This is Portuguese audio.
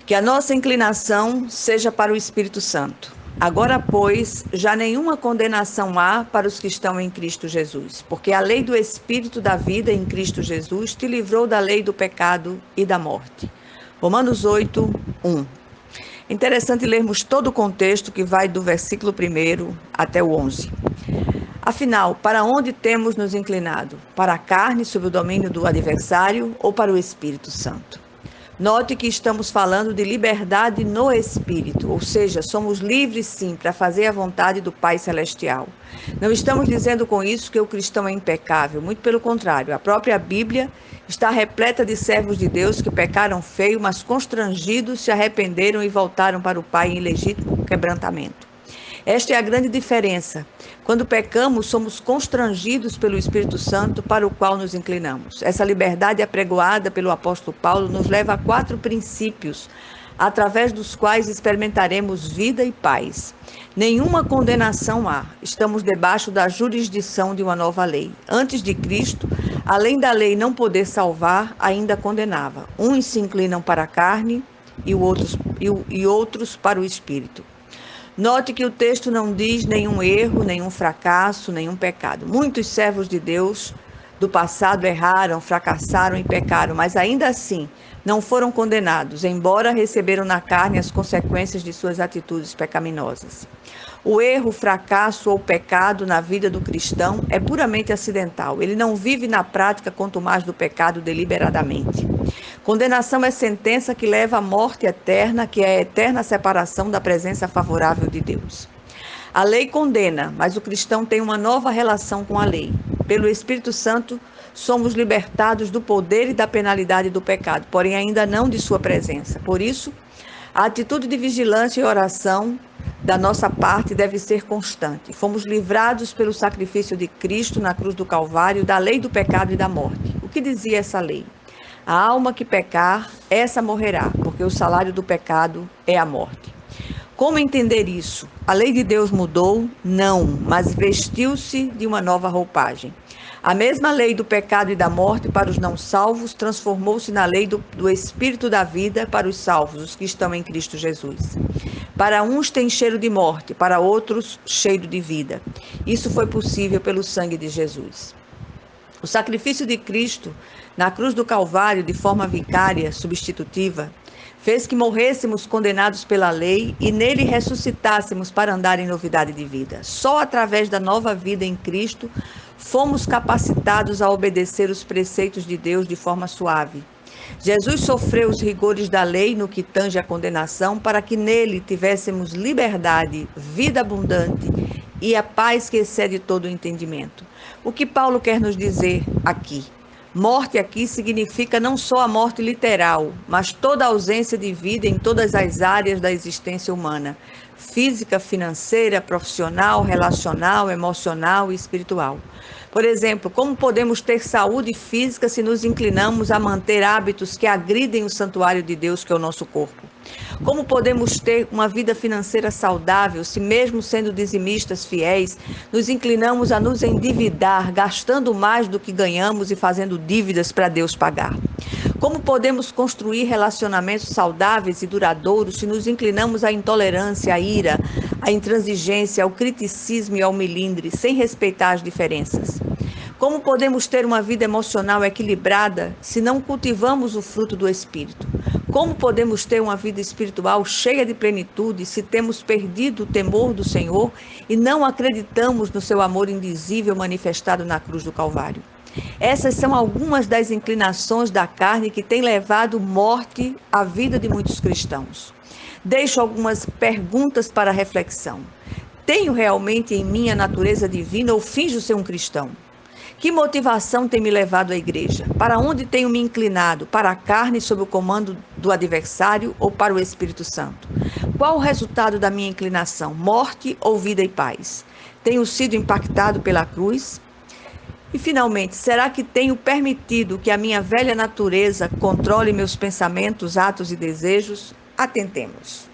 Que a nossa inclinação seja para o Espírito Santo. Agora, pois, já nenhuma condenação há para os que estão em Cristo Jesus, porque a lei do Espírito da vida em Cristo Jesus te livrou da lei do pecado e da morte. Romanos 8, 1. Interessante lermos todo o contexto que vai do versículo 1 até o 11. Afinal, para onde temos nos inclinado? Para a carne, sob o domínio do adversário, ou para o Espírito Santo? Note que estamos falando de liberdade no Espírito, ou seja, somos livres sim para fazer a vontade do Pai Celestial. Não estamos dizendo com isso que o cristão é impecável, muito pelo contrário. A própria Bíblia está repleta de servos de Deus que pecaram feio, mas constrangidos se arrependeram e voltaram para o Pai em legítimo quebrantamento. Esta é a grande diferença. Quando pecamos, somos constrangidos pelo Espírito Santo para o qual nos inclinamos. Essa liberdade apregoada pelo apóstolo Paulo nos leva a 4 princípios, através dos quais experimentaremos vida e paz. Nenhuma condenação há. Estamos debaixo da jurisdição de uma nova lei. Antes de Cristo, além da lei não poder salvar, ainda condenava. Uns se inclinam para a carne e outros para o Espírito. Note que o texto não diz nenhum erro, nenhum fracasso, nenhum pecado. Muitos servos de Deus do passado erraram, fracassaram e pecaram, mas ainda assim não foram condenados, embora receberam na carne as consequências de suas atitudes pecaminosas. O erro, fracasso ou pecado na vida do cristão é puramente acidental. Ele não vive na prática, quanto mais do pecado deliberadamente. Condenação é sentença que leva à morte eterna, que é a eterna separação da presença favorável de Deus. A lei condena, mas o cristão tem uma nova relação com a lei. Pelo Espírito Santo, somos libertados do poder e da penalidade do pecado, porém ainda não de sua presença. Por isso, a atitude de vigilância e oração da nossa parte deve ser constante. Fomos livrados pelo sacrifício de Cristo na cruz do Calvário da lei do pecado e da morte. O que dizia essa lei? A alma que pecar, essa morrerá, porque o salário do pecado é a morte. Como entender isso? A lei de Deus mudou? Não, mas vestiu-se de uma nova roupagem. A mesma lei do pecado e da morte para os não salvos transformou-se na lei do Espírito da vida para os salvos, os que estão em Cristo Jesus. Para uns tem cheiro de morte, para outros cheiro de vida. Isso foi possível pelo sangue de Jesus. O sacrifício de Cristo na cruz do Calvário, de forma vicária, substitutiva, fez que morrêssemos condenados pela lei e nele ressuscitássemos para andar em novidade de vida. Só através da nova vida em Cristo fomos capacitados a obedecer os preceitos de Deus de forma suave. Jesus sofreu os rigores da lei no que tange à condenação para que nele tivéssemos liberdade, vida abundante e a paz que excede todo o entendimento. O que Paulo quer nos dizer aqui? Morte aqui significa não só a morte literal, mas toda a ausência de vida em todas as áreas da existência humana: física, financeira, profissional, relacional, emocional e espiritual. Por exemplo, como podemos ter saúde física se nos inclinamos a manter hábitos que agridem o santuário de Deus, que é o nosso corpo? Como podemos ter uma vida financeira saudável se, mesmo sendo dizimistas fiéis, nos inclinamos a nos endividar, gastando mais do que ganhamos e fazendo dívidas para Deus pagar? Como podemos construir relacionamentos saudáveis e duradouros se nos inclinamos à intolerância, à ira, à intransigência, ao criticismo e ao melindre, sem respeitar as diferenças? Como podemos ter uma vida emocional equilibrada se não cultivamos o fruto do Espírito? Como podemos ter uma vida espiritual cheia de plenitude se temos perdido o temor do Senhor e não acreditamos no seu amor indizível manifestado na cruz do Calvário? Essas são algumas das inclinações da carne que têm levado morte à vida de muitos cristãos. Deixo algumas perguntas para reflexão. Tenho realmente em mim a natureza divina ou finjo ser um cristão? Que motivação tem me levado à igreja? Para onde tenho me inclinado? Para a carne sob o comando do adversário ou para o Espírito Santo? Qual o resultado da minha inclinação? Morte ou vida e paz? Tenho sido impactado pela cruz? E, finalmente, será que tenho permitido que a minha velha natureza controle meus pensamentos, atos e desejos? Atentemos.